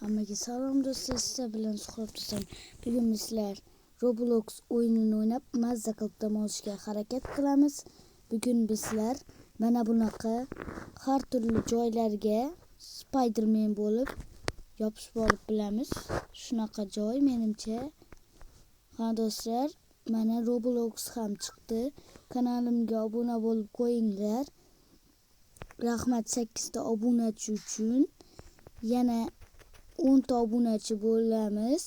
Hammaga salom do'stlar, sizlar bilan Suhrob do'stim. Bugun bizlar Roblox o'yinini o'ynab mazza qilib dam olishga harakat qilamiz. Bugun bizlar mana bunaqa har turli joylarga Spiderman bo'lib yopishib olib bilamiz. Shunaqa joy menimcha. Ha do'stlar, mana Roblox ham chiqdi. Kanalimga obuna bo'lib qo'yinglar. Rahmat 8 ta obunachi uchun. Yana 10 ta obunachi bo'lamiz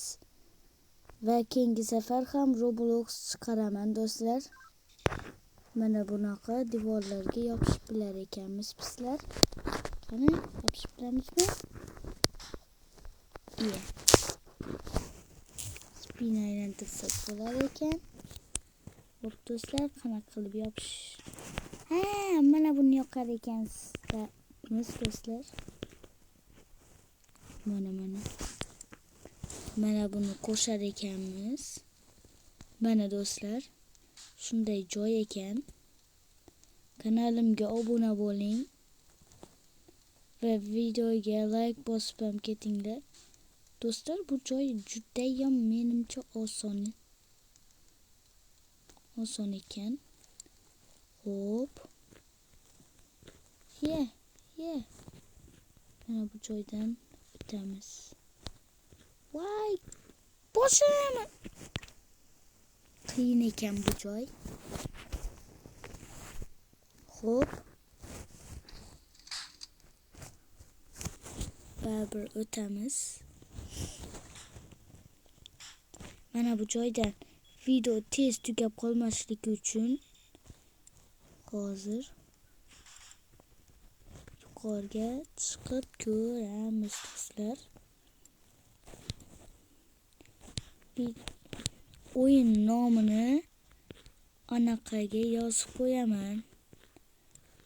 va keyingi safar ham Roblox chiqaraman do'stlar. Mana bunaqa devorlarga yopishib bilar ekanmiz bizlar. Qani, yopishib bilamizmi? Iya. Spin aylantirsak bo'lar ekan. Xo'p do'stlar, qanaqa qilib yopish? Ha, mana buni yoqar ekansiz do'stlar. Mana buni qo'shar ekanmiz. Mana do'stlar, shunday joy ekan. Kanalimga obuna bo'ling va videoga like bosib ham ketinglar. Do'stlar, bu joy juda ham menimcha oson ekan. Xo'p. Mana bu joydan o'tamiz. Voy! Boshim! Qiyin ekan bu joy. Xo'p. Baribir o'tamiz. Mana bu joydan video tez tugab qolmasligi uchun hozir yuqoriga chiqib ko'ramiz do'stlar. O'yin nomini anaqaga yozib qo'yaman.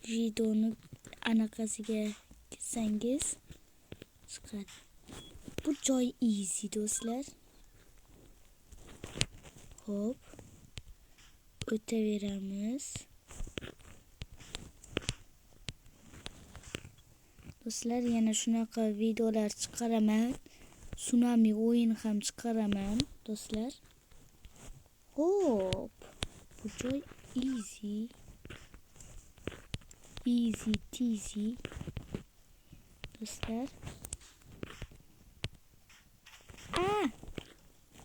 Videoni anaqasiga kirsangiz chiqadi. Bu joy easy do'stlar. Hop. O'taveramiz. Do'stlar, yana shunaqa videolar chiqaraman. Tsunami o'yin ham chiqaraman do'stlar. Hop. Bu joy easy teasy do'stlar.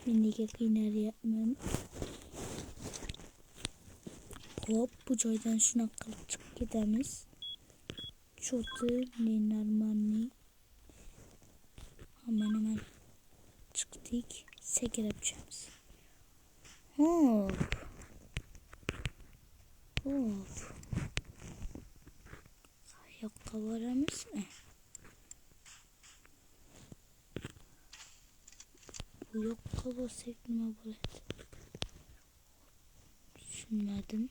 Men nega qiynalyapman? Hop, bu joydan shunaqa qilib chiqib ketamiz. Cho'ti normalniy. Mana chiqdik, sakrab tushamiz. Hop. Qayoqqa boramiz? Bu yoqqa borsak nima bo'ladi? Tushunmadim.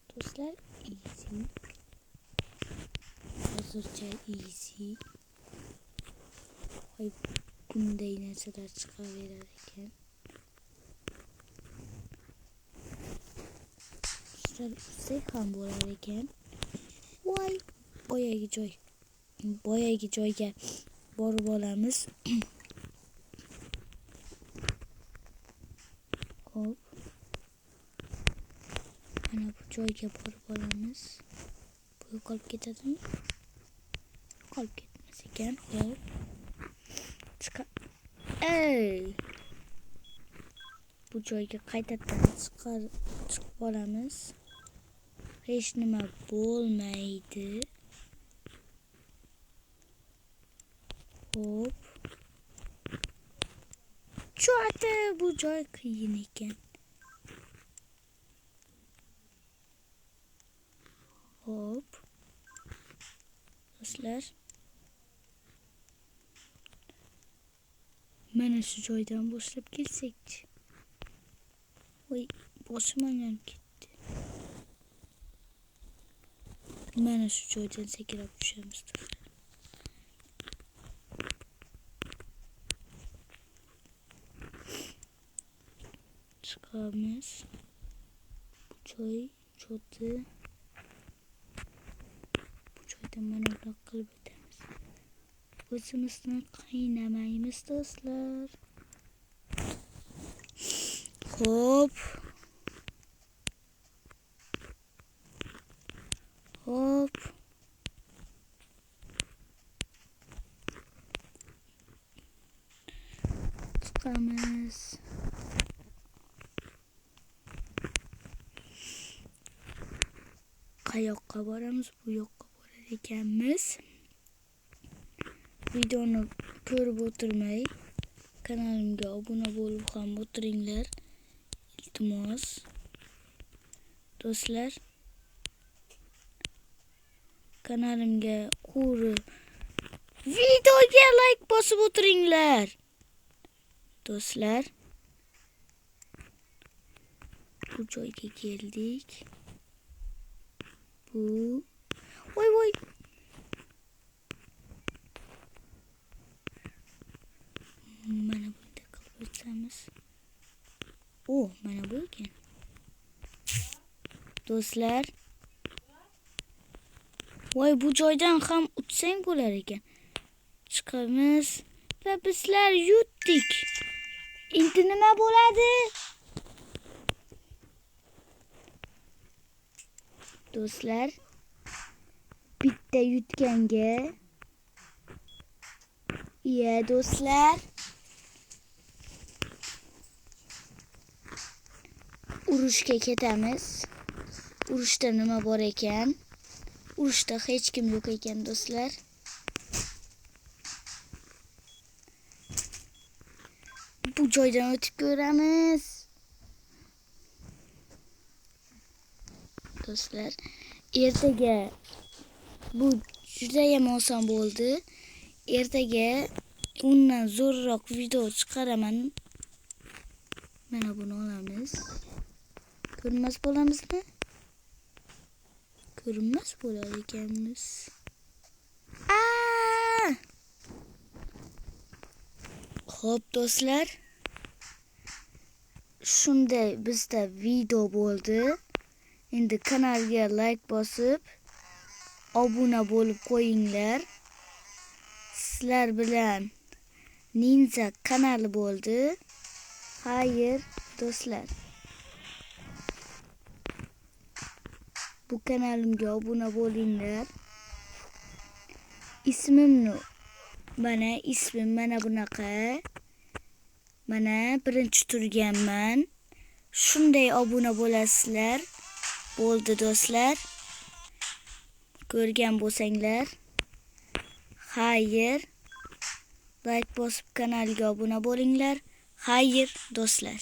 Do'stlar, easy. Hozircha easy. Voy, bunday narsalar chiqaverar ekan. Do'stlar, ussak ham bo'lar ekan. Voy, boyagi joyga borib olamiz. Hop. Mana bu joyga borib olamiz. Bu yo'qolib ketadimi? Yo'qolib ketmas ekan. Hop. Bu joyga qaytadan chiqib olamiz. Hech nima bo'lmaydi. Hop. Cho'ti, bu joy qiyin ekan. Hop. Do'stlar, mana shu joydan boshlab kelsak-chi. Voy, boshim aylanib ketdi. Mana shu joydan sakrab tushamiz do'stlar. Chiqamiz. Bu joy cho'ti. Bu joyda mana bunaqa qilib o'tamiz. O'zimizni qiynamaymiz do'stlar. Hop. Hop. Chiqamiz. Qayoqqa boramiz? Bu yoqqa borar ekanmiz. Videoni ko'rib o'tirmay kanalimga obuna bo'lib ham o'tiringlar. Iltimos. Do'stlar, kanalimga videoga like bosib o'tiringlar. Do'stlar, bu joyga keldik. Bu voy mana bunda qilib o'tsamiz. Mana bu ekan. Do'stlar, voy bu joydan ham o'tsang bo'lar ekan. Chiqamiz va bizlar yutdik. Endi nima bo'ladi? Do'stlar, bitta yutganga do'stlar, urushga ketamiz. Urushda nima bor ekan? Urushda hech kim yo'q ekan do'stlar. Bu joydan o'tib ko'ramiz. Do'stlar, ertaga bu juda ham oson bo'ldi. Ertaga undan zo'rroq video chiqaraman. Mana buni olamiz. Ko'rinmas bo'lamizmi? Ko'rinmas bo'lar ekanmiz. Xo'p do'stlar, shunday bizda video bo'ldi. Endi kanalga like bosib, obuna bo'lib qo'yinglar. Sizlar bilan Ninja kanali bo'ldi. Xayr do'stlar. Bu kanalimga obuna bo'linglar. Ismim mana bunaqa. Mana birinchi turganman. Shunday obuna bo'lasizlar. Bo'ldi do'stlar. Ko'rgan bo'lsanglar, xayr. Like bosib kanalga obuna bo'linglar. Xayr do'stlar.